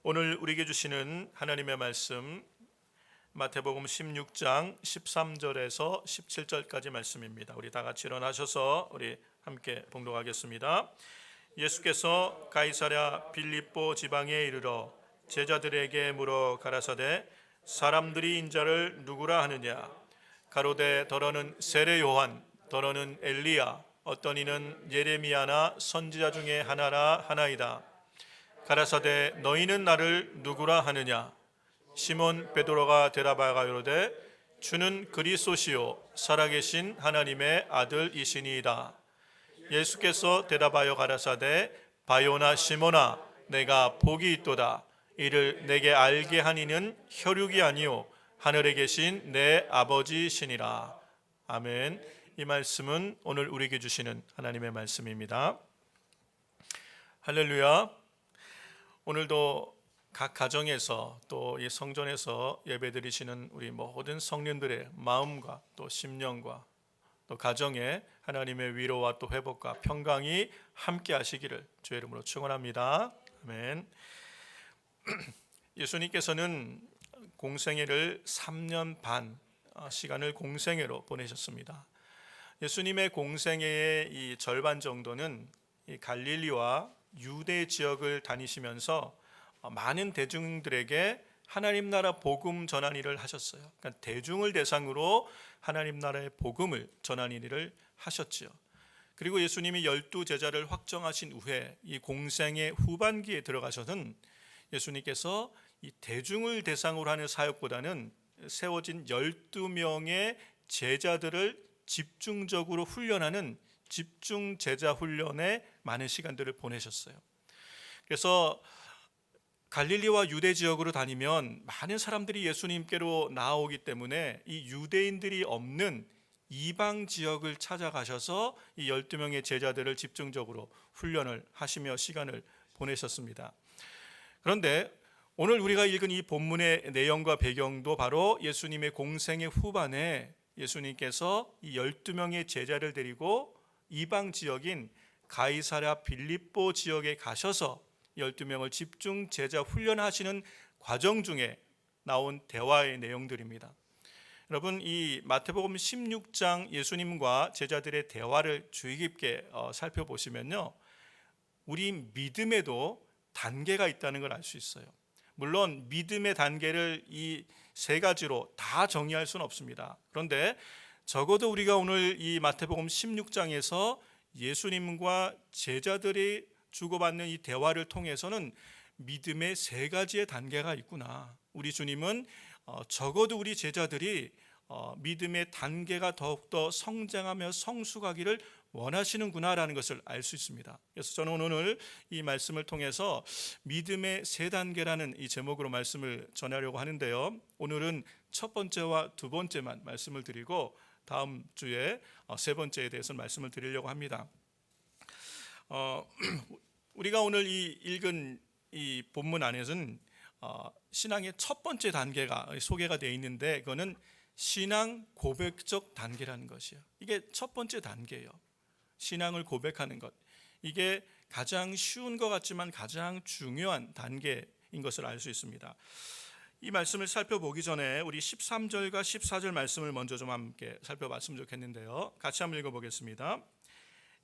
오늘 우리에게 주시는 하나님의 말씀 마태복음 16장 13절에서 17절까지 말씀입니다. 우리 다 같이 일어나셔서 우리 함께 봉독하겠습니다. 예수께서 가이사랴 빌립보 지방에 이르러 제자들에게 물어 가라사대 사람들이 인자를 누구라 하느냐? 가로되 더러는 세례 요한, 더러는 엘리야, 어떤 이는 예레미야나 선지자 중에 하나라 하나이다. 가라사대 너희는 나를 누구라 하느냐? 시몬 베드로가 대답하여 이르되 주는 그리스도시요 살아계신 하나님의 아들이시니이다. 예수께서 대답하여 가라사대 바요나 시몬아 내가 복이 있도다. 이를 내게 알게 하니는 혈육이 아니요 하늘에 계신 내 아버지시니라. 아멘. 이 말씀은 오늘 우리에게 주시는 하나님의 말씀입니다. 할렐루야. 오늘도 각 가정에서 또 이 성전에서 예배드리시는 우리 모든 성령들의 마음과 또 심령과 또 가정에 하나님의 위로와 또 회복과 평강이 함께 하시기를 주의 이름으로 축원합니다. 아멘. 예수님께서는 공생애를 3년 반 시간을 공생애로 보내셨습니다. 예수님의 공생애의 이 절반 정도는 이 갈릴리와 유대 지역을 다니시면서 많은 대중들에게 하나님 나라 복음 전한 일을 하셨어요. 그러니까 대중을 대상으로 하나님 나라의 복음을 전한 일을 하셨지요. 그리고 예수님이 12 제자를 확정하신 후에 이 공생의 후반기에 들어가셔서는 예수님께서 이 대중을 대상으로 하는 사역보다는 세워진 12명의 제자들을 집중적으로 훈련하는 집중 제자 훈련에 많은 시간들을 보내셨어요. 그래서 갈릴리와 유대 지역으로 다니면 많은 사람들이 예수님께로 나아오기 때문에 이 유대인들이 없는 이방 지역을 찾아가셔서 이 12명의 제자들을 집중적으로 훈련을 하시며 시간을 보내셨습니다. 그런데 오늘 우리가 읽은 이 본문의 내용과 배경도 바로 예수님의 공생의 후반에 예수님께서 이 12명의 제자를 데리고 이방 지역인 가이사랴 빌립보 지역에 가셔서 12명을 집중 제자 훈련하시는 과정 중에 나온 대화의 내용들입니다. 여러분, 이 마태복음 16장 예수님과 제자들의 대화를 주의 깊게 살펴보시면요, 우리 믿음에도 단계가 있다는 걸 알 수 있어요. 물론 믿음의 단계를 이 세 가지로 다 정의할 수는 없습니다. 그런데 적어도 우리가 오늘 이 마태복음 16장에서 예수님과 제자들이 주고받는 이 대화를 통해서는 믿음의 세 가지의 단계가 있구나. 우리 주님은 적어도 우리 제자들이 믿음의 단계가 더욱더 성장하며 성숙하기를 원하시는구나라는 것을 알 수 있습니다. 그래서 저는 오늘 이 말씀을 통해서 믿음의 세 단계라는 이 제목으로 말씀을 전하려고 하는데요. 오늘은 첫 번째와 두 번째만 말씀을 드리고 다음 주에 세 번째에 대해서 말씀을 드리려고 합니다. 우리가 오늘 이 읽은 이 본문 안에서는 신앙의 첫 번째 단계가 소개가 되어 있는데 그거는 신앙 고백적 단계라는 것이에요. 이게 첫 번째 단계예요. 신앙을 고백하는 것. 이게 가장 쉬운 것 같지만 가장 중요한 단계인 것을 알 수 있습니다. 이 말씀을 살펴보기 전에 우리 13절과 14절 말씀을 먼저 좀 함께 살펴봤으면 좋겠는데요. 같이 한번 읽어보겠습니다.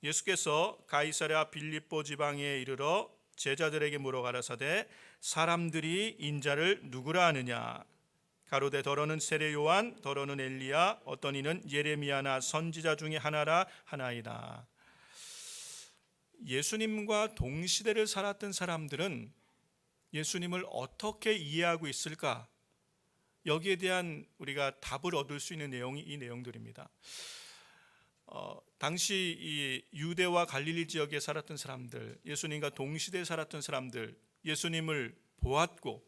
예수께서 가이사랴 빌립보 지방에 이르러 제자들에게 물어 가라사대 사람들이 인자를 누구라 하느냐? 가로되 더러는 세례 요한, 더러는 엘리야, 어떤 이는 예레미야나 선지자 중에 하나라 하나이다. 예수님과 동시대를 살았던 사람들은 예수님을 어떻게 이해하고 있을까? 여기에 대한 우리가 답을 얻을 수 있는 내용이 이 내용들입니다. 당시 이 유대와 갈릴리 지역에 살았던 사람들, 예수님과 동시대에 살았던 사람들, 예수님을 보았고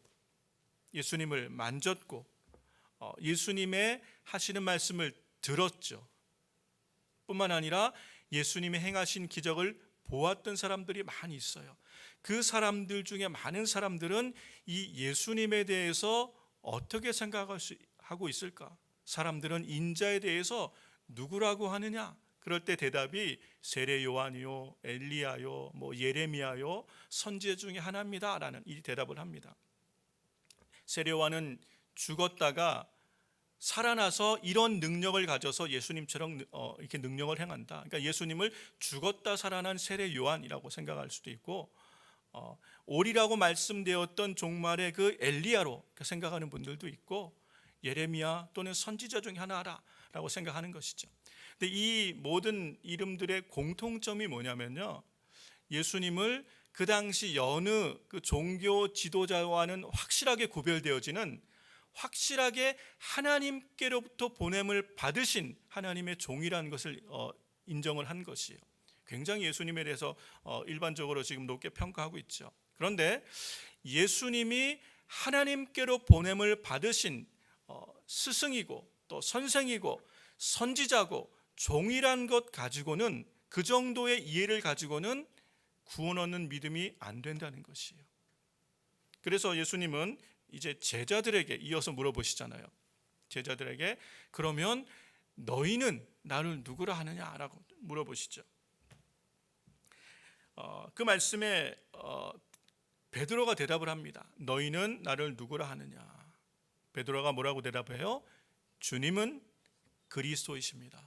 예수님을 만졌고 예수님의 하시는 말씀을 들었죠. 뿐만 아니라 예수님이 행하신 기적을 보았던 사람들이 많이 있어요. 그 사람들 중에 많은 사람들은 이 예수님에 대해서 어떻게 생각하고 있을까? 사람들은 인자에 대해서 누구라고 하느냐? 그럴 때 대답이 세례 요한이요, 엘리야요, 뭐 예레미야요, 선지자 중에 하나입니다라는 이 대답을 합니다. 세례 요한은 죽었다가 살아나서 이런 능력을 가져서 예수님처럼 이렇게 능력을 행한다. 그러니까 예수님을 죽었다 살아난 세례 요한이라고 생각할 수도 있고, 오리라고 말씀되었던 종말의 그 엘리야로 생각하는 분들도 있고, 예레미야 또는 선지자 중에 하나라고 생각하는 것이죠. 근데 이 모든 이름들의 공통점이 뭐냐면요, 예수님을 그 당시 여느 그 종교 지도자와는 확실하게 구별되어지는, 확실하게 하나님께로부터 보냄을 받으신 하나님의 종이라는 것을 인정을 한 것이에요. 굉장히 예수님에 대해서 일반적으로 지금 높게 평가하고 있죠. 그런데 예수님이 하나님께로 보냄을 받으신 스승이고 또 선생이고 선지자고 종이란 것 가지고는, 그 정도의 이해를 가지고는 구원 얻는 믿음이 안 된다는 것이에요. 그래서 예수님은 이제 제자들에게 이어서 물어보시잖아요. 제자들에게 그러면 너희는 나를 누구라 하느냐라고 물어보시죠. 그 말씀에 베드로가 대답을 합니다. 너희는 나를 누구라 하느냐. 베드로가 뭐라고 대답해요? 주님은 그리스도이십니다.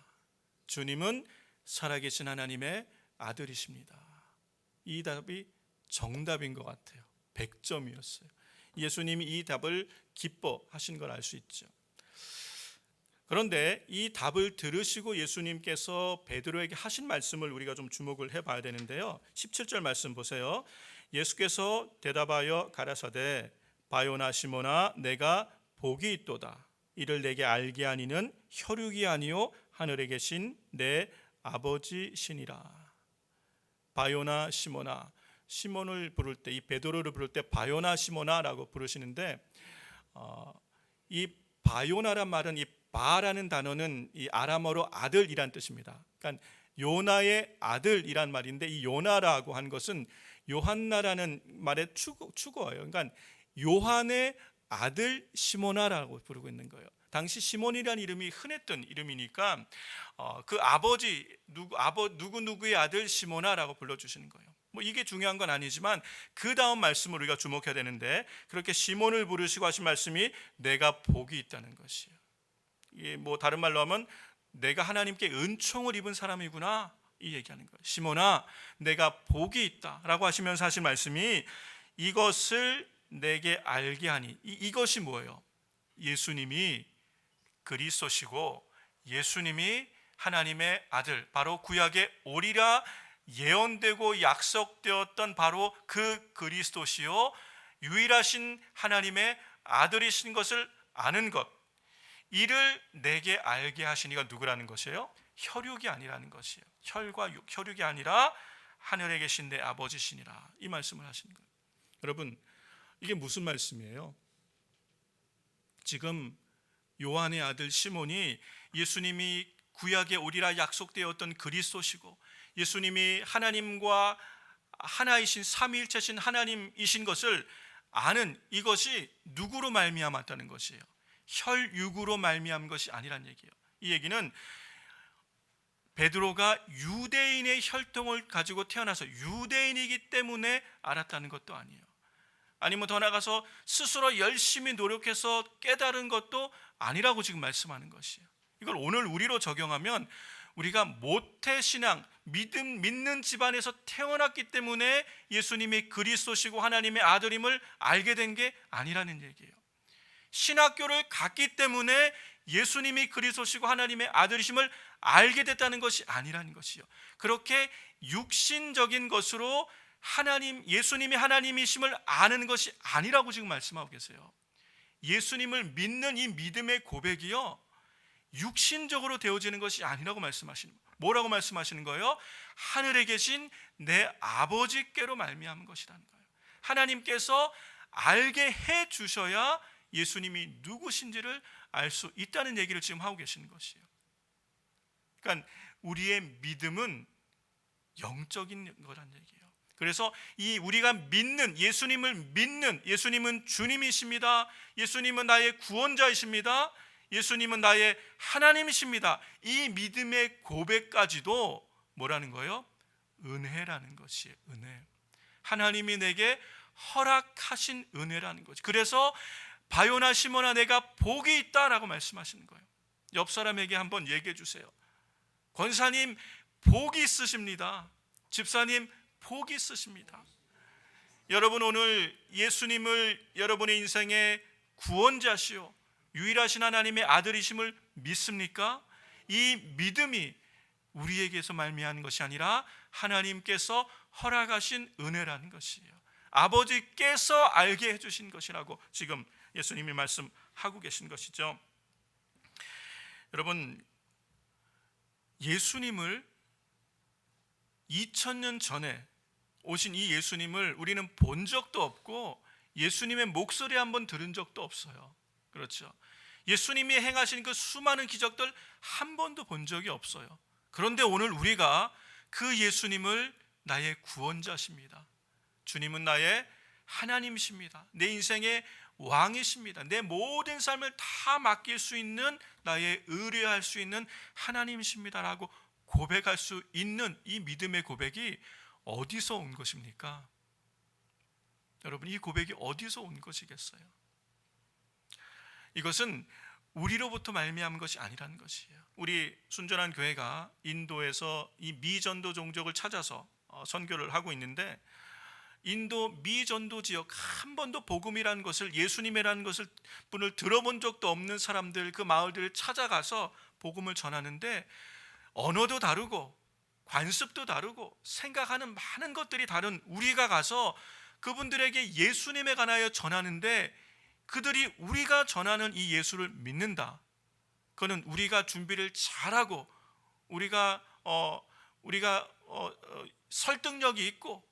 주님은 살아계신 하나님의 아들이십니다. 이 답이 정답인 것 같아요. 100점이었어요. 예수님이 이 답을 기뻐하신 걸 알 수 있죠. 그런데 이 답을 들으시고 예수님께서 베드로에게 하신 말씀을 우리가 좀 주목을 해봐야 되는데요. 17절 말씀 보세요. 예수께서 대답하여 가라사대 바요나 시몬아 내가 복이 있도다. 이를 내게 알게 하니는 혈육이 아니요 하늘에 계신 내 아버지시니라. 바요나 시몬아, 시몬을 부를 때, 이 베드로를 부를 때 바요나 시몬아라고 부르시는데, 이 바요나란 말은, 이 바라는 단어는 이 아람어로 아들이란 뜻입니다. 그러니까 요나의 아들이란 말인데, 이 요나라고 한 것은 요한나라는 말의 추구어예요. 그러니까 요한의 아들 시몬아라고 부르고 있는 거예요. 당시 시몬이라는 이름이 흔했던 이름이니까 그 아버지 누구누구의 아들 시몬아라고 불러주시는 거예요. 뭐 이게 중요한 건 아니지만 그 다음 말씀을 우리가 주목해야 되는데, 그렇게 시몬을 부르시고 하신 말씀이 내가 복이 있다는 것이에요. 이게 뭐 다른 말로 하면 내가 하나님께 은총을 입은 사람이구나, 이 얘기하는 거예요. 시몬아 내가 복이 있다라고 하시면서 하신 말씀이 이것을 내게 알게 하니, 이것이 뭐예요? 예수님이 그리스도시고 예수님이 하나님의 아들, 바로 구약에 오리라 예언되고 약속되었던 바로 그 그리스도시요 유일하신 하나님의 아들이신 것을 아는 것, 이를 내게 알게 하시니가 누구라는 것이에요? 혈육이 아니라는 것이에요. 혈과 혈육이 아니라 하늘에 계신 내 아버지시니라, 이 말씀을 하시는 거예요. 여러분, 이게 무슨 말씀이에요? 지금 요한의 아들 시몬이 예수님이 구약에 오리라 약속되었던 그리스도시고 예수님이 하나님과 하나이신 삼위일체신 하나님이신 것을 아는, 이것이 누구로 말미암았다는 것이에요? 혈육으로 말미암은 것이 아니란 얘기예요. 이 얘기는 베드로가 유대인의 혈통을 가지고 태어나서 유대인이기 때문에 알았다는 것도 아니에요. 아니면 더 나아가서 스스로 열심히 노력해서 깨달은 것도 아니라고 지금 말씀하는 것이에요. 이걸 오늘 우리로 적용하면 우리가 모태신앙, 믿는 집안에서 태어났기 때문에 예수님이 그리스도시고 하나님의 아들임을 알게 된 게 아니라는 얘기예요. 신학교를 갔기 때문에 예수님이 그리스도시고 하나님의 아들이심을 알게 됐다는 것이 아니라는 것이요. 그렇게 육신적인 것으로 예수님이 하나님이심을 아는 것이 아니라고 지금 말씀하고 계세요. 예수님을 믿는 이 믿음의 고백이요, 육신적으로 되어지는 것이 아니라고 말씀하시는 거예요. 뭐라고 말씀하시는 거예요? 하늘에 계신 내 아버지께로 말미암은 것이라는 거예요. 하나님께서 알게 해 주셔야 예수님이 누구신지를 알 수 있다는 얘기를 지금 하고 계시는 것이에요. 그러니까 우리의 믿음은 영적인 거란 얘기예요. 그래서 이 우리가 믿는 예수님을 믿는, 예수님은 주님이십니다, 예수님은 나의 구원자이십니다, 예수님은 나의 하나님이십니다. 이 믿음의 고백까지도 뭐라는 거예요? 은혜라는 것이에요. 은혜. 하나님이 내게 허락하신 은혜라는 거죠. 그래서 바요나 시몬아 내가 복이 있다라고 말씀하시는 거예요. 옆 사람에게 한번 얘기해 주세요. 권사님 복이 있으십니다. 집사님 복이 있으십니다. 여러분 오늘 예수님을 여러분의 인생의 구원자시오 유일하신 하나님의 아들이심을 믿습니까? 이 믿음이 우리에게서 말미암은 것이 아니라 하나님께서 허락하신 은혜라는 것이에요. 아버지께서 알게 해주신 것이라고 지금 예수님이 말씀하고 계신 것이죠. 여러분 예수님을 2000년 전에 오신 이 예수님을 우리는 본 적도 없고 예수님의 목소리 한번 들은 적도 없어요. 그렇죠. 예수님이 행하신 그 수많은 기적들 한 번도 본 적이 없어요. 그런데 오늘 우리가 그 예수님을 나의 구원자십니다. 주님은 나의 하나님이십니다. 내 인생의 왕이십니다. 내 모든 삶을 다 맡길 수 있는 나의 의뢰할 수 있는 하나님이십니다라고 고백할 수 있는 이 믿음의 고백이 어디서 온 것입니까? 여러분 이 고백이 어디서 온 것이겠어요? 이것은 우리로부터 말미암은 것이 아니라는 것이에요. 우리 순전한 교회가 인도에서 이 미전도 종족을 찾아서 선교를 하고 있는데 인도 미전도 지역 한 번도 복음이라는 것을 예수님이라는 것을 분을 들어본 적도 없는 사람들 그 마을들을 찾아가서 복음을 전하는데 언어도 다르고 관습도 다르고 생각하는 많은 것들이 다른 우리가 가서 그분들에게 예수님에 관하여 전하는데 그들이 우리가 전하는 이 예수를 믿는다. 그거는 우리가 준비를 잘하고 우리가 설득력이 있고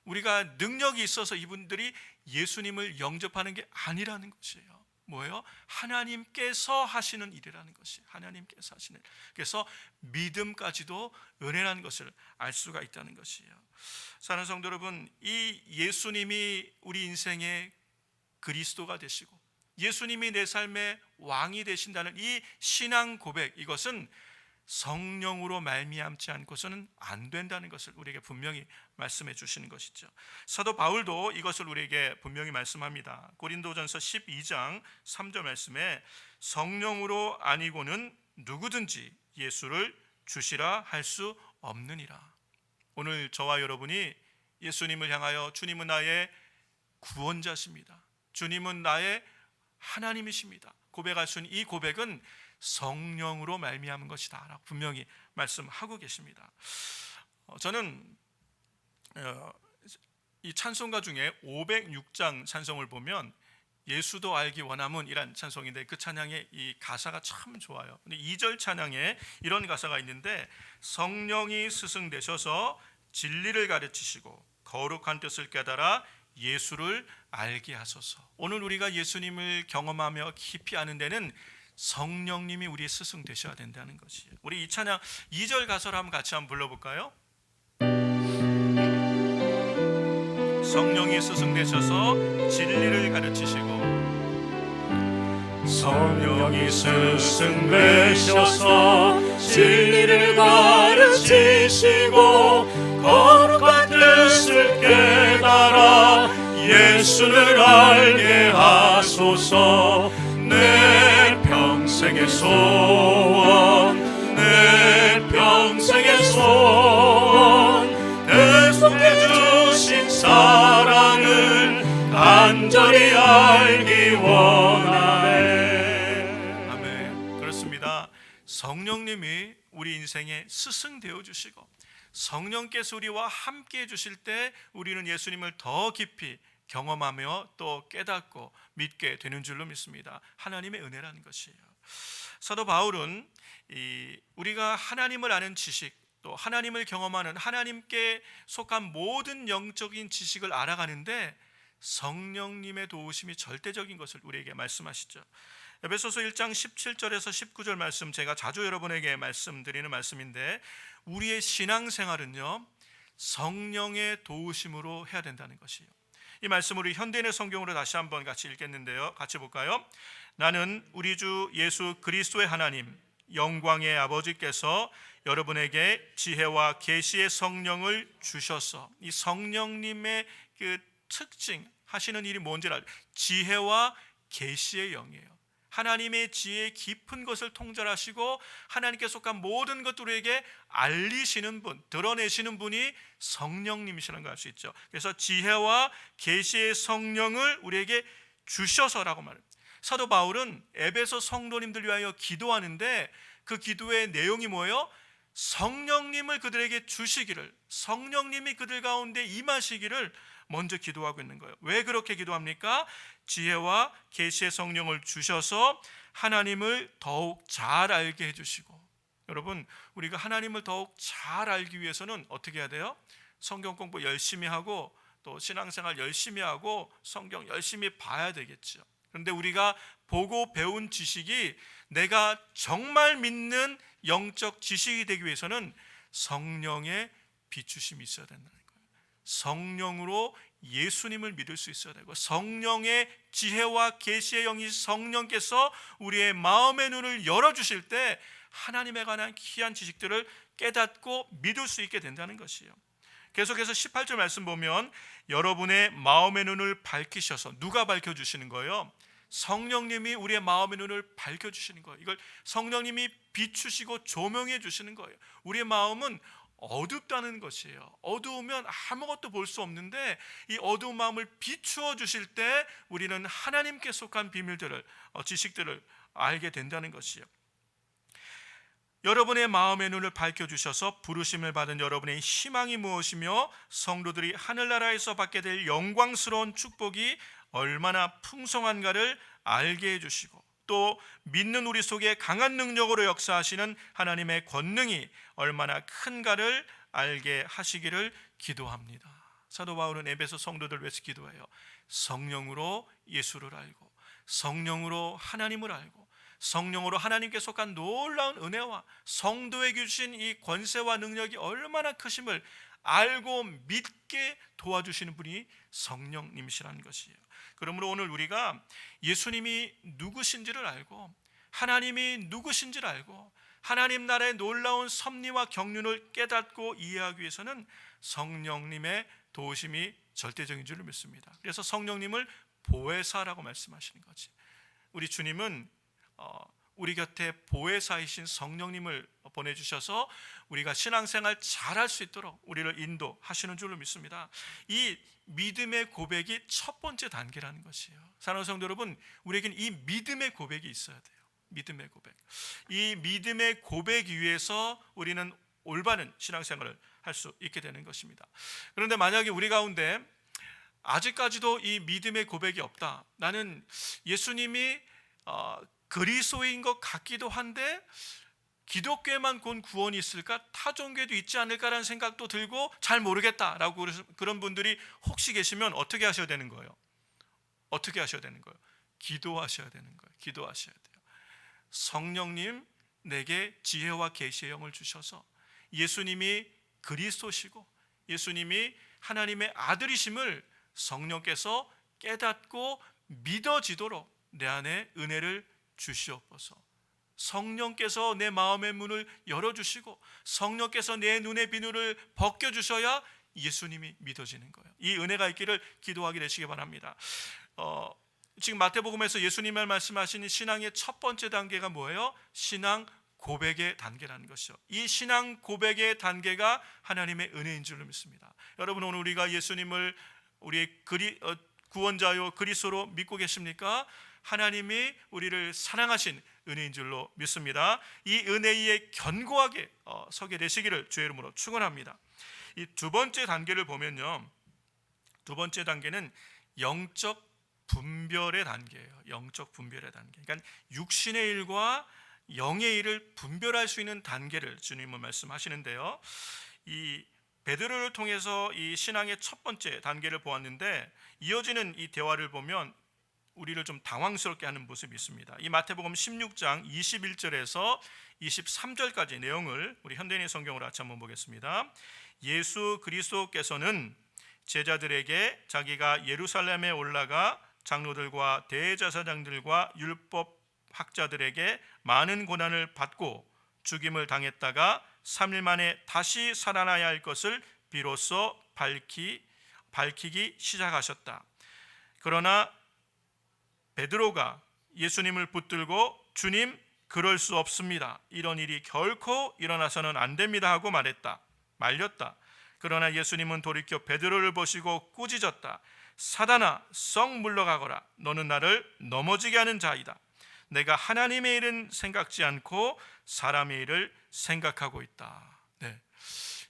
우리가 능력이 있어서 이분들이 예수님을 영접하는 게 아니라는 것이에요. 뭐예요? 하나님께서 하시는 일이라는 것이 하나님께서 하시는 일. 그래서 믿음까지도 은혜라는 것을 알 수가 있다는 것이에요. 사랑하는 성도 여러분, 이 예수님이 우리 인생의 그리스도가 되시고 예수님이 내 삶의 왕이 되신다는 이 신앙 고백, 이것은 성령으로 말미암지 않고서는 안 된다는 것을 우리에게 분명히 말씀해 주시는 것이죠. 사도 바울도 이것을 우리에게 분명히 말씀합니다. 고린도전서 12장 3절 말씀에 성령으로 아니고는 누구든지 예수를 주시라 할 수 없느니라. 오늘 저와 여러분이 예수님을 향하여 주님은 나의 구원자십니다, 주님은 나의 하나님이십니다 고백할 수 있는 이 고백은 성령으로 말미암은 것이다 라고 분명히 말씀하고 계십니다. 저는 이 찬송가 중에 506장 찬송을 보면 예수도 알기 원함은 이란 찬송인데 그 찬양의 이 가사가 참 좋아요. 근데 2절 찬양에 이런 가사가 있는데 성령이 스승되셔서 진리를 가르치시고 거룩한 뜻을 깨달아 예수를 알게 하소서. 오늘 우리가 예수님을 경험하며 깊이 아는 데는 성령님이 우리의 스승 되셔야 된다는 것이에요. 우리 이 찬양 2절 가사를 한번 같이 한번 불러볼까요? 성령이 스승 되셔서 진리를 가르치시고 성령이 스승 되셔서 진리를 가르치시고 거룩한 뜻을 깨달아 예수를 알게 하소서. 내 평생의 소원, 내 평생의 소원, 계속해 주신 사랑을 간절히 알기 원하네. 아멘. 그렇습니다. 성령님이 우리 인생의 스승 되어 주시고 성령께서 우리와 함께 해 주실 때 우리는 예수님을 더 깊이 경험하며 또 깨닫고 믿게 되는 줄로 믿습니다. 하나님의 은혜라는 것이에요. 사도 바울은 우리가 하나님을 아는 지식, 또 하나님을 경험하는 하나님께 속한 모든 영적인 지식을 알아가는데 성령님의 도우심이 절대적인 것을 우리에게 말씀하시죠. 에베소서 1장 17절에서 19절 말씀, 제가 자주 여러분에게 말씀드리는 말씀인데 우리의 신앙생활은요 성령의 도우심으로 해야 된다는 것이에요. 이 말씀을 우리 현대인의 성경으로 다시 한번 같이 읽겠는데요. 같이 볼까요? 나는 우리 주 예수 그리스도의 하나님 영광의 아버지께서 여러분에게 지혜와 계시의 성령을 주셔서, 이 성령님의 그 특징 하시는 일이 뭔지를 알죠. 지혜와 계시의 영이에요. 하나님의 지혜의 깊은 것을 통달하시고 하나님께 속한 모든 것들에게 알리시는 분, 드러내시는 분이 성령님이시라는 걸 알 수 있죠. 그래서 지혜와 계시의 성령을 우리에게 주셔서라고 말합니다. 사도 바울은 에베소 성도님들 위하여 기도하는데 그 기도의 내용이 뭐예요? 성령님을 그들에게 주시기를, 성령님이 그들 가운데 임하시기를 먼저 기도하고 있는 거예요. 왜 그렇게 기도합니까? 지혜와 계시의 성령을 주셔서 하나님을 더욱 잘 알게 해주시고, 여러분 우리가 하나님을 더욱 잘 알기 위해서는 어떻게 해야 돼요? 성경 공부 열심히 하고 또 신앙생활 열심히 하고 성경 열심히 봐야 되겠죠. 그런데 우리가 보고 배운 지식이 내가 정말 믿는 영적 지식이 되기 위해서는 성령의 비추심이 있어야 된다는 거예요. 성령으로 예수님을 믿을 수 있어야 되고, 성령의 지혜와 계시의 영이 성령께서 우리의 마음의 눈을 열어주실 때 하나님에 관한 귀한 지식들을 깨닫고 믿을 수 있게 된다는 것이에요. 계속해서 18절 말씀 보면 여러분의 마음의 눈을 밝히셔서, 누가 밝혀주시는 거예요? 성령님이 우리의 마음의 눈을 밝혀주시는 거예요. 이걸 성령님이 비추시고 조명해 주시는 거예요. 우리의 마음은 어둡다는 것이에요. 어두우면 아무것도 볼 수 없는데 이 어두운 마음을 비추어 주실 때 우리는 하나님께 속한 비밀들을, 지식들을 알게 된다는 것이에요. 여러분의 마음의 눈을 밝혀주셔서 부르심을 받은 여러분의 희망이 무엇이며 성도들이 하늘나라에서 받게 될 영광스러운 축복이 얼마나 풍성한가를 알게 해주시고, 또 믿는 우리 속에 강한 능력으로 역사하시는 하나님의 권능이 얼마나 큰가를 알게 하시기를 기도합니다. 사도 바울은 에베소 성도들 위해서 기도해요. 성령으로 예수를 알고, 성령으로 하나님을 알고, 성령으로 하나님께 속한 놀라운 은혜와 성도에게 주신 이 권세와 능력이 얼마나 크심을 알고 믿게 도와주시는 분이 성령님이시라는 것이에요. 그러므로 오늘 우리가 예수님이 누구신지를 알고 하나님이 누구신지를 알고 하나님 나라의 놀라운 섭리와 경륜을 깨닫고 이해하기 위해서는 성령님의 도우심이 절대적인 줄을 믿습니다. 그래서 성령님을 보혜사라고 말씀하시는 거지. 우리 주님은 우리 곁에 보혜사이신 성령님을 보내주셔서 우리가 신앙생활 잘할 수 있도록 우리를 인도하시는 줄로 믿습니다. 이 믿음의 고백이 첫 번째 단계라는 것이에요. 사랑하는 성도 여러분, 우리에겐 이 믿음의 고백이 있어야 돼요. 믿음의 고백. 이 믿음의 고백 위에서 우리는 올바른 신앙생활을 할 수 있게 되는 것입니다. 그런데 만약에 우리 가운데 아직까지도 이 믿음의 고백이 없다, 나는 예수님이 그리스도인 것 같기도 한데 기독교에만 곧 구원이 있을까? 타 종교에도 있지 않을까라는 생각도 들고 잘 모르겠다라고 그런 분들이 혹시 계시면 어떻게 하셔야 되는 거예요? 어떻게 하셔야 되는 거예요? 기도하셔야 되는 거예요. 기도하셔야 돼요. 성령님, 내게 지혜와 계시의 영을 주셔서 예수님이 그리스도시고 예수님이 하나님의 아들이심을 성령께서 깨닫고 믿어지도록 내 안에 은혜를 주시옵소서. 성령께서 내 마음의 문을 열어주시고 성령께서 내 눈의 비늘을 벗겨주셔야 예수님이 믿어지는 거예요. 이 은혜가 있기를 기도하게 되시기 바랍니다. 지금 마태복음에서 예수님을 말씀하신 신앙의 첫 번째 단계가 뭐예요? 신앙 고백의 단계라는 것이죠. 이 신앙 고백의 단계가 하나님의 은혜인 줄로 믿습니다. 여러분, 오늘 우리가 예수님을 우리의 구원자요 그리스도로 믿고 계십니까? 하나님이 우리를 사랑하신 은혜인 줄로 믿습니다. 이 은혜에 견고하게 서게 되시기를 주의 이름으로 축원합니다. 이 두 번째 단계를 보면요, 두 번째 단계는 영적 분별의 단계예요. 영적 분별의 단계. 그러니까 육신의 일과 영의 일을 분별할 수 있는 단계를 주님은 말씀하시는데요. 이 베드로를 통해서 이 신앙의 첫 번째 단계를 보았는데 이어지는 이 대화를 보면 우리를 좀 당황스럽게 하는 모습이 있습니다. 이 마태복음 16장 21절에서 23절까지 내용을 우리 현대인의 성경으로 같이 한번 보겠습니다. 예수 그리스도께서는 제자들에게 자기가 예루살렘에 올라가 장로들과 대제사장들과 율법 학자들에게 많은 고난을 받고 죽임을 당했다가 3일 만에 다시 살아나야 할 것을 비로소 밝히기 시작하셨다. 그러나 베드로가 예수님을 붙들고 주님, 그럴 수 없습니다. 이런 일이 결코 일어나서는 안 됩니다 하고 말렸다. 그러나 예수님은 돌이켜 베드로를 보시고 꾸짖었다. 사단아, 썩 물러가거라. 너는 나를 넘어지게 하는 자이다. 내가 하나님의 일은 생각지 않고 사람의 일을 생각하고 있다. 네.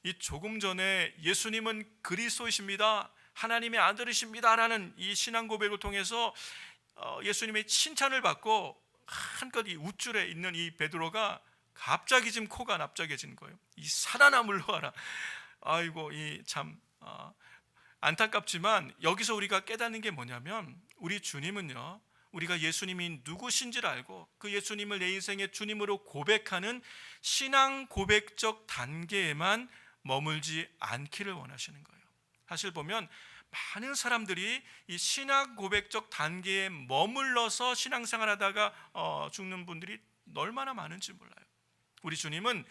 이 조금 전에 예수님은 그리스도이십니다, 하나님의 아들이십니다라는 이 신앙 고백을 통해서 예수님의 칭찬을 받고 한껏 이 우쭐에 있는 이 베드로가 갑자기 지금 코가 납작해진 거예요. 이 사단아 물러가라. 아이고, 이 참 안타깝지만 여기서 우리가 깨닫는 게 뭐냐면, 우리 주님은요, 우리가 예수님이 누구신지를 알고 그 예수님을 내 인생의 주님으로 고백하는 신앙 고백적 단계에만 머물지 않기를 원하시는 거예요. 사실 보면 많은 사람들이 이 신앙 고백적 단계에 머물러서 신앙생활하다가 죽는 분들이 얼마나 많은지 몰라요. 우리 주님은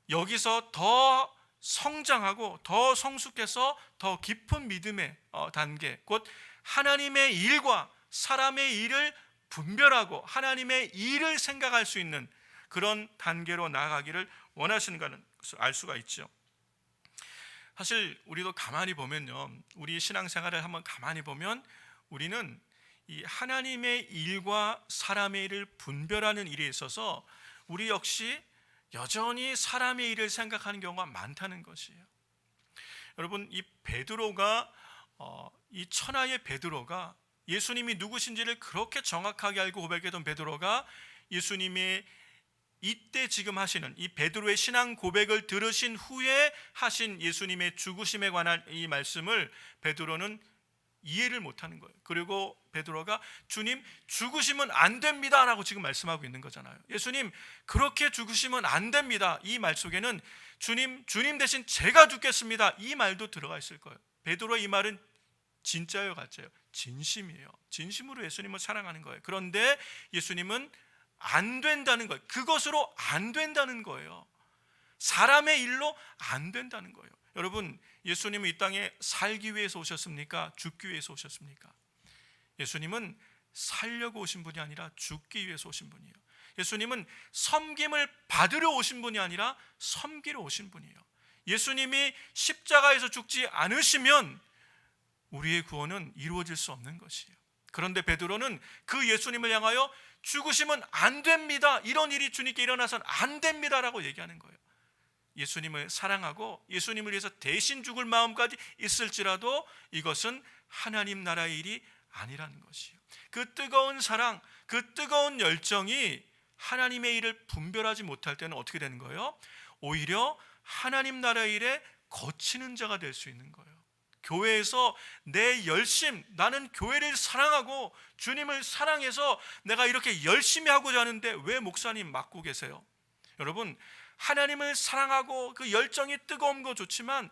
여기서 더 성장하고 더 성숙해서 더 깊은 믿음의 단계, 곧 하나님의 일과 사람의 일을 분별하고 하나님의 일을 생각할 수 있는 그런 단계로 나아가기를 원하시는 것을 알 수가 있죠. 사실 우리도 가만히 보면요, 우리 신앙생활을 한번 가만히 보면 우리는 이 하나님의 일과 사람의 일을 분별하는 일에 있어서 우리 역시 여전히 사람의 일을 생각하는 경우가 많다는 것이에요. 여러분, 이 베드로가 이 천하의 베드로가 예수님이 누구신지를 그렇게 정확하게 알고 고백했던 베드로가 예수님의 이때 지금 하시는 이 베드로의 신앙 고백을 들으신 후에 하신 예수님의 죽으심에 관한 이 말씀을 베드로는 이해를 못하는 거예요. 그리고 베드로가 주님, 죽으시면 안 됩니다 라고 지금 말씀하고 있는 거잖아요. 예수님, 그렇게 죽으시면 안 됩니다. 이 말 속에는 주님 대신 제가 죽겠습니다, 이 말도 들어가 있을 거예요. 베드로의 이 말은 진짜예요, 가짜예요? 진심이에요. 진심으로 예수님을 사랑하는 거예요. 그런데 예수님은 안 된다는 거예요. 그것으로 안 된다는 거예요. 사람의 일로 안 된다는 거예요. 여러분, 예수님은 이 땅에 살기 위해서 오셨습니까? 죽기 위해서 오셨습니까? 예수님은 살려고 오신 분이 아니라 죽기 위해서 오신 분이에요. 예수님은 섬김을 받으러 오신 분이 아니라 섬기러 오신 분이에요. 예수님이 십자가에서 죽지 않으시면 우리의 구원은 이루어질 수 없는 것이에요. 그런데 베드로는 그 예수님을 향하여 죽으시면 안 됩니다, 이런 일이 주님께 일어나서는 안 됩니다라고 얘기하는 거예요. 예수님을 사랑하고 예수님을 위해서 대신 죽을 마음까지 있을지라도 이것은 하나님 나라의 일이 아니라는 것이에요. 그 뜨거운 사랑, 그 뜨거운 열정이 하나님의 일을 분별하지 못할 때는 어떻게 되는 거예요? 오히려 하나님 나라의 일에 거치는 자가 될 수 있는 거예요. 교회에서 내 열심, 나는 교회를 사랑하고 주님을 사랑해서 내가 이렇게 열심히 하고자 하는데 왜 목사님 맡고 계세요? 여러분, 하나님을 사랑하고 그 열정이 뜨거운 거 좋지만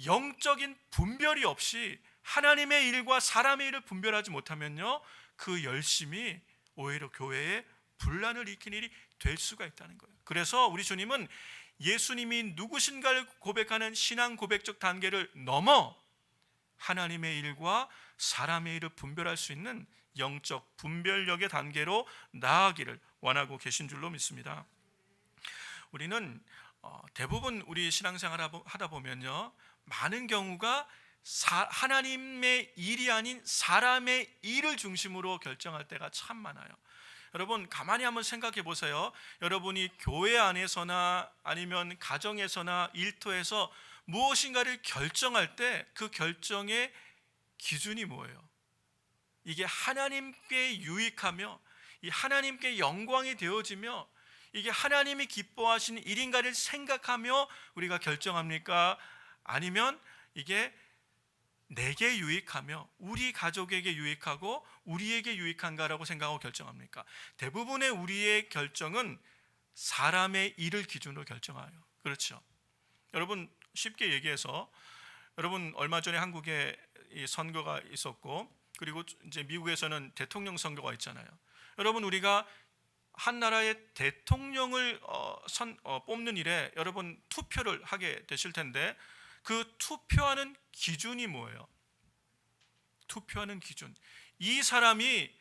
영적인 분별이 없이 하나님의 일과 사람의 일을 분별하지 못하면요, 그 열심이 오히려 교회에 분란을 일으키는 일이 될 수가 있다는 거예요. 그래서 우리 주님은 예수님이 누구신가를 고백하는 신앙 고백적 단계를 넘어 하나님의 일과 사람의 일을 분별할 수 있는 영적 분별력의 단계로 나아가기를 원하고 계신 줄로 믿습니다. 우리는 대부분 우리 신앙생활 하다 보면요, 많은 경우가 하나님의 일이 아닌 사람의 일을 중심으로 결정할 때가 참 많아요. 여러분, 가만히 한번 생각해 보세요. 여러분이 교회 안에서나 아니면 가정에서나 일터에서 무엇인가를 결정할 때 그 결정의 기준이 뭐예요? 이게 하나님께 유익하며 이 하나님께 영광이 되어지며 이게 하나님이 기뻐하시는 일인가를 생각하며 우리가 결정합니까? 아니면 이게 내게 유익하며 우리 가족에게 유익하고 우리에게 유익한가라고 생각하고 결정합니까? 대부분의 우리의 결정은 사람의 일을 기준으로 결정해요. 그렇죠? 여러분, 쉽게 얘기해서 여러분 얼마 전에 한국에 이 선거가 있었고 그리고 이제 미국에서는 대통령 선거가 있잖아요. 여러분 우리가 한 나라의 대통령을 뽑는 일에 여러분 투표를 하게 되실 텐데 그 투표하는 기준이 뭐예요? 투표하는 기준. 이 사람이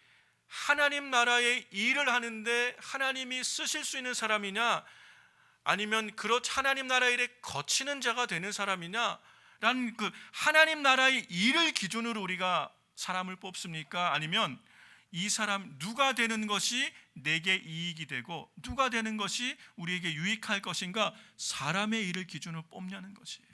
하나님 나라의 일을 하는데 하나님이 쓰실 수 있는 사람이냐 아니면 하나님 나라 일에 거치는 자가 되는 사람이냐 라는 그 하나님 나라의 일을 기준으로 우리가 사람을 뽑습니까? 아니면 이 사람 누가 되는 것이 내게 이익이 되고 누가 되는 것이 우리에게 유익할 것인가 사람의 일을 기준으로 뽑냐는 것이에요.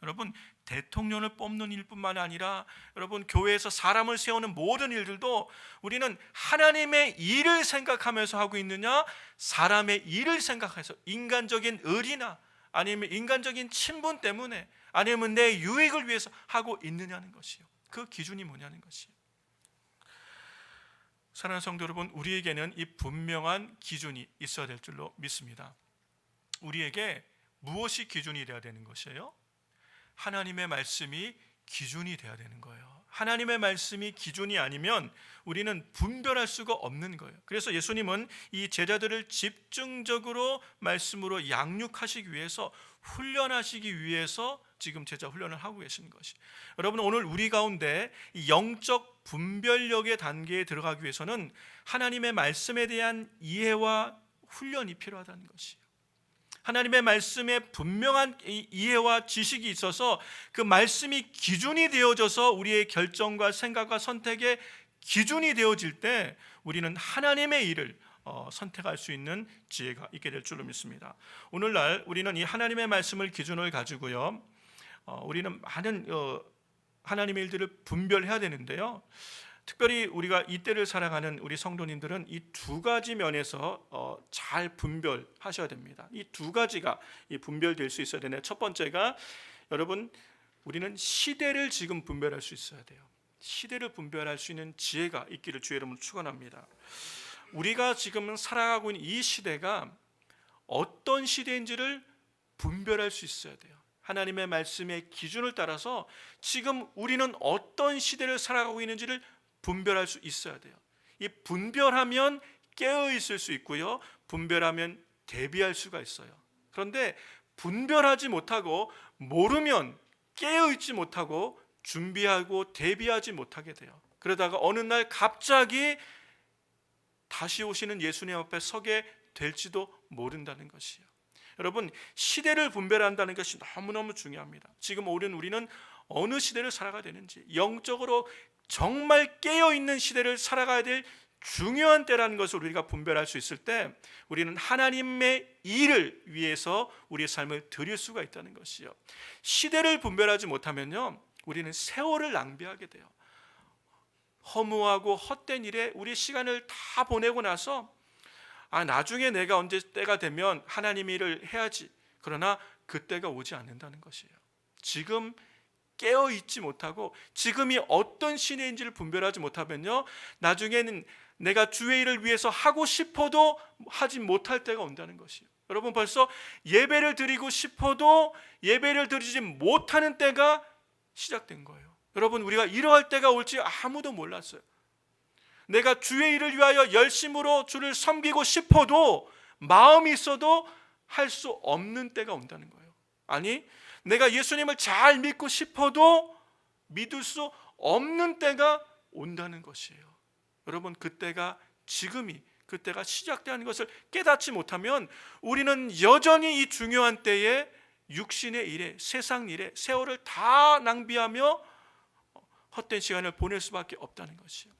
여러분 대통령을 뽑는 일뿐만 아니라 여러분 교회에서 사람을 세우는 모든 일들도 우리는 하나님의 일을 생각하면서 하고 있느냐 사람의 일을 생각해서 인간적인 의리나 아니면 인간적인 친분 때문에 아니면 내 유익을 위해서 하고 있느냐는 것이요. 그 기준이 뭐냐는 것이요. 사랑하는 성도 여러분, 우리에게는 이 분명한 기준이 있어야 될 줄로 믿습니다. 우리에게 무엇이 기준이 되어야 되는 것이에요? 하나님의 말씀이 기준이 되어야 되는 거예요. 하나님의 말씀이 기준이 아니면 우리는 분별할 수가 없는 거예요. 그래서 예수님은 이 제자들을 집중적으로 말씀으로 양육하시기 위해서 훈련하시기 위해서 지금 제자 훈련을 하고 계시는 것이. 여러분 오늘 우리 가운데 이 영적 분별력의 단계에 들어가기 위해서는 하나님의 말씀에 대한 이해와 훈련이 필요하다는 것이에요. 하나님의 말씀에 분명한 이해와 지식이 있어서 그 말씀이 기준이 되어져서 우리의 결정과 생각과 선택의 기준이 되어질 때 우리는 하나님의 일을 선택할 수 있는 지혜가 있게 될 줄로 믿습니다. 오늘날 우리는 이 하나님의 말씀을 기준을 가지고요 우리는 많은 하나님의 일들을 분별해야 되는데요 특별히 우리가 이때를 살아가는 우리 성도님들은 이 두 가지 면에서 잘 분별하셔야 됩니다. 이 두 가지가 분별될 수 있어야 되네요. 첫 번째가 여러분 우리는 시대를 지금 분별할 수 있어야 돼요. 시대를 분별할 수 있는 지혜가 있기를 주의 이름으로 축원합니다. 우리가 지금 살아가고 있는 이 시대가 어떤 시대인지를 분별할 수 있어야 돼요. 하나님의 말씀의 기준을 따라서 지금 우리는 어떤 시대를 살아가고 있는지를 분별할 수 있어야 돼요. 이 분별하면 깨어 있을 수 있고요. 분별하면 대비할 수가 있어요. 그런데 분별하지 못하고 모르면 깨어 있지 못하고 준비하고 대비하지 못하게 돼요. 그러다가 어느 날 갑자기 다시 오시는 예수님 앞에 서게 될지도 모른다는 것이에요. 여러분 시대를 분별한다는 것이 너무너무 중요합니다. 지금 우리는 어느 시대를 살아가야 되는지 영적으로 정말 깨어있는 시대를 살아가야 될 중요한 때라는 것을 우리가 분별할 수 있을 때 우리는 하나님의 일을 위해서 우리의 삶을 드릴 수가 있다는 것이요. 시대를 분별하지 못하면요 우리는 세월을 낭비하게 돼요. 허무하고 헛된 일에 우리 시간을 다 보내고 나서 나중에 내가 언제 때가 되면 하나님 일을 해야지. 그러나 그때가 오지 않는다는 것이에요. 지금 깨어있지 못하고 지금이 어떤 시대인지를 분별하지 못하면요 나중에는 내가 주의 일을 위해서 하고 싶어도 하지 못할 때가 온다는 것이에요. 여러분 벌써 예배를 드리고 싶어도 예배를 드리지 못하는 때가 시작된 거예요. 여러분 우리가 이러할 때가 올지 아무도 몰랐어요. 내가 주의 일을 위하여 열심으로 주를 섬기고 싶어도 마음이 있어도 할 수 없는 때가 온다는 거예요. 아니 내가 예수님을 잘 믿고 싶어도 믿을 수 없는 때가 온다는 것이에요. 여러분 그때가 그때가 시작되는 것을 깨닫지 못하면 우리는 여전히 이 중요한 때에 육신의 일에 세상 일에 세월을 다 낭비하며 헛된 시간을 보낼 수밖에 없다는 것이에요.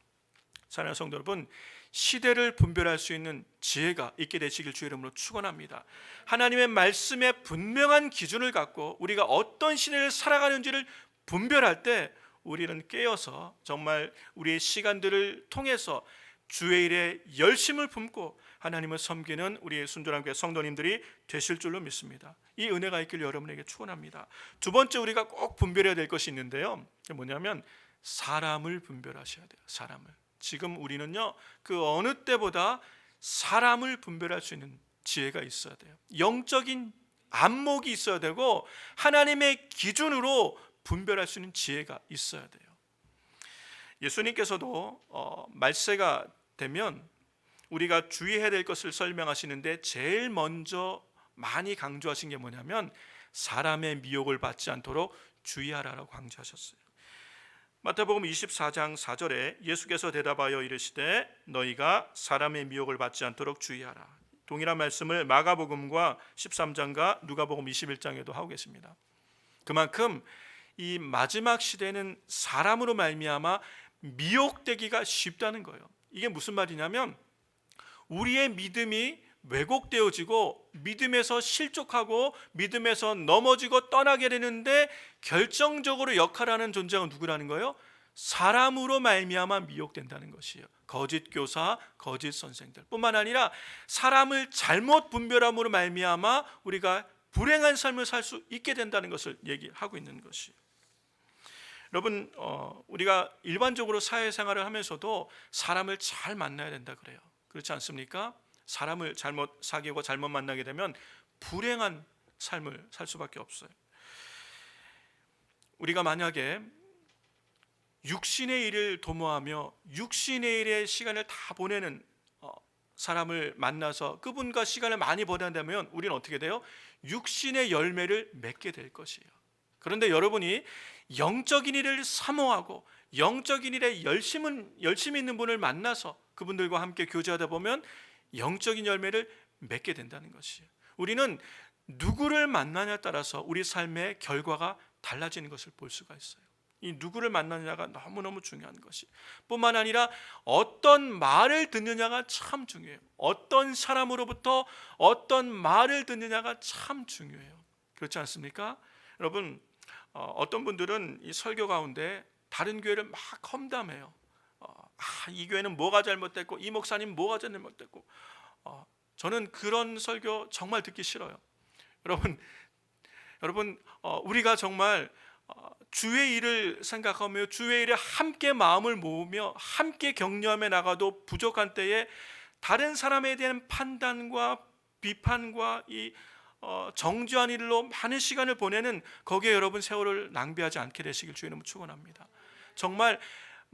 사랑하는 성도 여러분 시대를 분별할 수 있는 지혜가 있게 되시길 주의 이름으로 축원합니다. 하나님의 말씀에 분명한 기준을 갖고 우리가 어떤 시대를 살아가는지를 분별할 때 우리는 깨어서 정말 우리의 시간들을 통해서 주의 일에 열심을 품고 하나님을 섬기는 우리의 순전한 교회 성도님들이 되실 줄로 믿습니다. 이 은혜가 있길 여러분에게 축원합니다. 두 번째 우리가 꼭 분별해야 될 것이 있는데요. 그게 뭐냐면 사람을 분별하셔야 돼요. 사람을. 지금 우리는요 그 어느 때보다 사람을 분별할 수 있는 지혜가 있어야 돼요. 영적인 안목이 있어야 되고 하나님의 기준으로 분별할 수 있는 지혜가 있어야 돼요. 예수님께서도 말세가 되면 우리가 주의해야 될 것을 설명하시는데 제일 먼저 많이 강조하신 게 뭐냐면 사람의 미혹을 받지 않도록 주의하라라고 강조하셨어요. 마태복음 24장 4절에 예수께서 대답하여 이르시되 너희가 사람의 미혹을 받지 않도록 주의하라. 동일한 말씀을 마가복음과 13장과 누가복음 21장에도 하고 계십니다. 그만큼 이 마지막 시대는 사람으로 말미암아 미혹되기가 쉽다는 거예요. 이게 무슨 말이냐면 우리의 믿음이 왜곡되어지고 믿음에서 실족하고 믿음에서 넘어지고 떠나게 되는데 결정적으로 역할하는 존재가 누구라는 거예요? 사람으로 말미암아 미혹된다는 것이에요. 거짓 교사, 거짓 선생들 뿐만 아니라 사람을 잘못 분별함으로 말미암아 우리가 불행한 삶을 살 수 있게 된다는 것을 얘기하고 있는 것이에요. 여러분, 우리가 일반적으로 사회생활을 하면서도 사람을 잘 만나야 된다 그래요. 그렇지 않습니까? 사람을 잘못 사귀고 잘못 만나게 되면 불행한 삶을 살 수밖에 없어요. 우리가 만약에 육신의 일을 도모하며 육신의 일에 시간을 다 보내는 사람을 만나서 그분과 시간을 많이 보낸다면 우리는 어떻게 돼요? 육신의 열매를 맺게 될 것이에요. 그런데 여러분이 영적인 일을 사모하고 영적인 일에 열심히 있는 분을 만나서 그분들과 함께 교제하다 보면 영적인 열매를 맺게 된다는 것이에요. 우리는 누구를 만나냐에 따라서 우리 삶의 결과가 달라지는 것을 볼 수가 있어요. 이 누구를 만나느냐가 너무너무 중요한 것이 뿐만 아니라 어떤 말을 듣느냐가 참 중요해요. 어떤 사람으로부터 어떤 말을 듣느냐가 참 중요해요. 그렇지 않습니까? 여러분, 어떤 분들은 이 설교 가운데 다른 교회를 막 험담해요. 이 교회는 뭐가 잘못됐고 이 목사님 뭐가 잘못됐고 저는 그런 설교 정말 듣기 싫어요. 여러분 우리가 정말 주의 일을 생각하며 주의 일에 함께 마음을 모으며 함께 격려하며 나가도 부족한 때에 다른 사람에 대한 판단과 비판과 이 정죄한 일로 많은 시간을 보내는 거기에 여러분 세월을 낭비하지 않게 되시길 주의 이름으로 축원합니다. 정말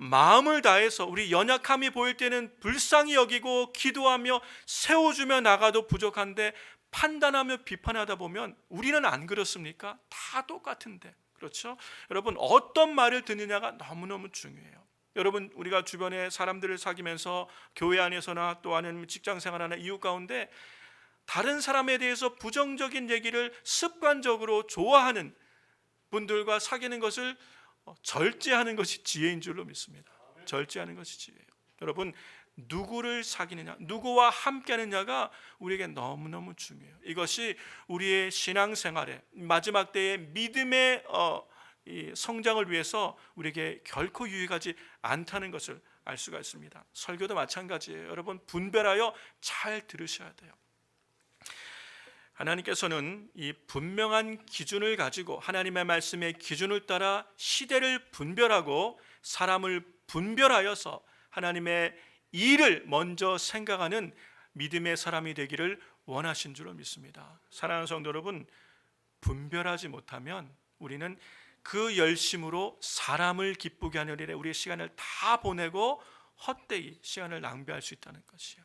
마음을 다해서 우리 연약함이 보일 때는 불쌍히 여기고 기도하며 세워주며 나가도 부족한데 판단하며 비판하다 보면 우리는 안 그렇습니까? 다 똑같은데, 그렇죠? 여러분, 어떤 말을 듣느냐가 너무너무 중요해요. 여러분, 우리가 주변에 사람들을 사귀면서 교회 안에서나 또 아니면 직장생활하나 이웃 가운데 다른 사람에 대해서 부정적인 얘기를 습관적으로 좋아하는 분들과 사귀는 것을 절제하는 것이 지혜인 줄로 믿습니다. 절제하는 것이 지혜예요. 여러분, 누구를 사귀느냐, 누구와 함께하느냐가 우리에게 너무너무 중요해요. 이것이 우리의 신앙생활에 마지막 때의 믿음의 이 성장을 위해서 우리에게 결코 유익하지 않다는 것을 알 수가 있습니다. 설교도 마찬가지예요. 여러분, 분별하여 잘 들으셔야 돼요. 하나님께서는 이 분명한 기준을 가지고 하나님의 말씀의 기준을 따라 시대를 분별하고 사람을 분별하여서 하나님의 일을 먼저 생각하는 믿음의 사람이 되기를 원하신 줄로 믿습니다. 사랑하는 성도 여러분, 분별하지 못하면 우리는 그 열심으로 사람을 기쁘게 하는 일에 우리의 시간을 다 보내고 헛되이 시간을 낭비할 수 있다는 것이에요.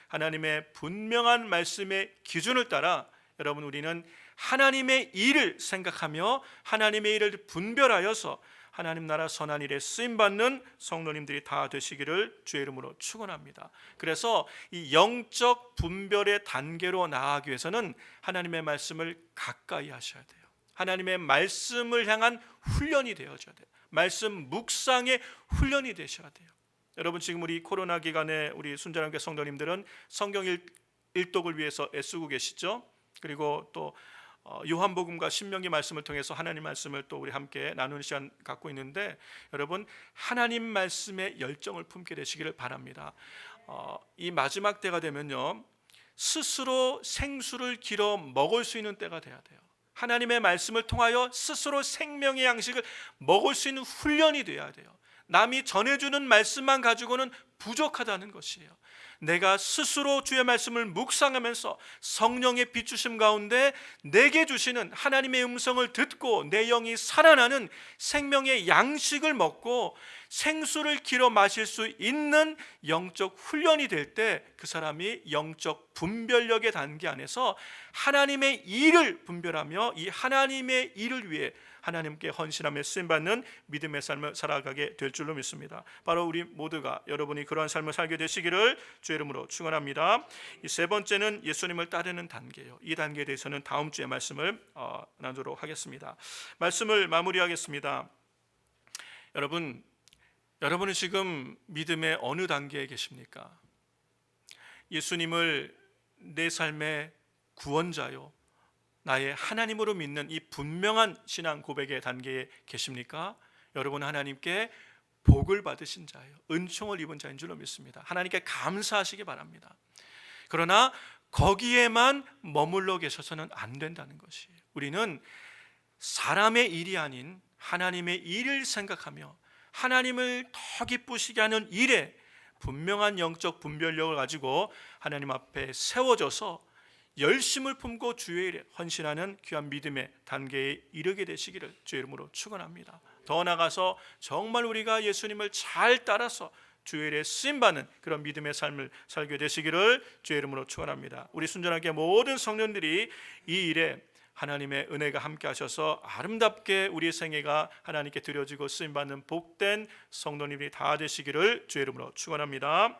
하나님의 분명한 말씀의 기준을 따라 여러분, 우리는 하나님의 일을 생각하며 하나님의 일을 분별하여서 하나님 나라 선한 일에 쓰임받는 성도님들이 다 되시기를 주의 이름으로 축원합니다. 그래서 이 영적 분별의 단계로 나아가기 위해서는 하나님의 말씀을 가까이 하셔야 돼요. 하나님의 말씀을 향한 훈련이 되어져야 돼요. 말씀 묵상의 훈련이 되셔야 돼요. 여러분, 지금 우리 코로나 기간에 우리 순전한교회 성도님들은 성경 일독을 위해서 애쓰고 계시죠. 그리고 또 요한복음과 신명기 말씀을 통해서 하나님 말씀을 또 우리 함께 나누는 시간 갖고 있는데, 여러분, 하나님 말씀에 열정을 품게 되시기를 바랍니다. 이 마지막 때가 되면요, 스스로 생수를 길어 먹을 수 있는 때가 돼야 돼요. 하나님의 말씀을 통하여 스스로 생명의 양식을 먹을 수 있는 훈련이 돼야 돼요. 남이 전해주는 말씀만 가지고는 부족하다는 것이에요. 내가 스스로 주의 말씀을 묵상하면서 성령의 비추심 가운데 내게 주시는 하나님의 음성을 듣고 내 영이 살아나는 생명의 양식을 먹고 생수를 길어 마실 수 있는 영적 훈련이 될 때 그 사람이 영적 분별력의 단계 안에서 하나님의 일을 분별하며 이 하나님의 일을 위해 하나님께 헌신하며 쓰임받는 믿음의 삶을 살아가게 될 줄로 믿습니다. 바로 우리 모두가 여러분이 그러한 삶을 살게 되시기를 주의 이름으로 축원합니다. 이 세 번째는 예수님을 따르는 단계예요. 이 단계에 대해서는 다음 주에 말씀을 나누도록 하겠습니다. 말씀을 마무리하겠습니다. 여러분은 지금 믿음의 어느 단계에 계십니까? 예수님을 내 삶의 구원자요, 나의 하나님으로 믿는 이 분명한 신앙 고백의 단계에 계십니까? 여러분은 하나님께 복을 받으신 자예요. 은총을 입은 자인 줄로 믿습니다. 하나님께 감사하시기 바랍니다. 그러나 거기에만 머물러 계셔서는 안 된다는 것이에요. 우리는 사람의 일이 아닌 하나님의 일을 생각하며 하나님을 더 기쁘시게 하는 일에 분명한 영적 분별력을 가지고 하나님 앞에 세워져서 열심을 품고 주의 일에 헌신하는 귀한 믿음의 단계에 이르게 되시기를 주의 이름으로 축원합니다. 더 나아가서 정말 우리가 예수님을 잘 따라서 주의 일에 쓰임받는 그런 믿음의 삶을 살게 되시기를 주의 이름으로 축원합니다. 우리 순전하게 모든 성도들이 이 일에 하나님의 은혜가 함께 하셔서 아름답게 우리의 생애가 하나님께 드려지고 쓰임받는 복된 성도님이 다 되시기를 주의 이름으로 축원합니다.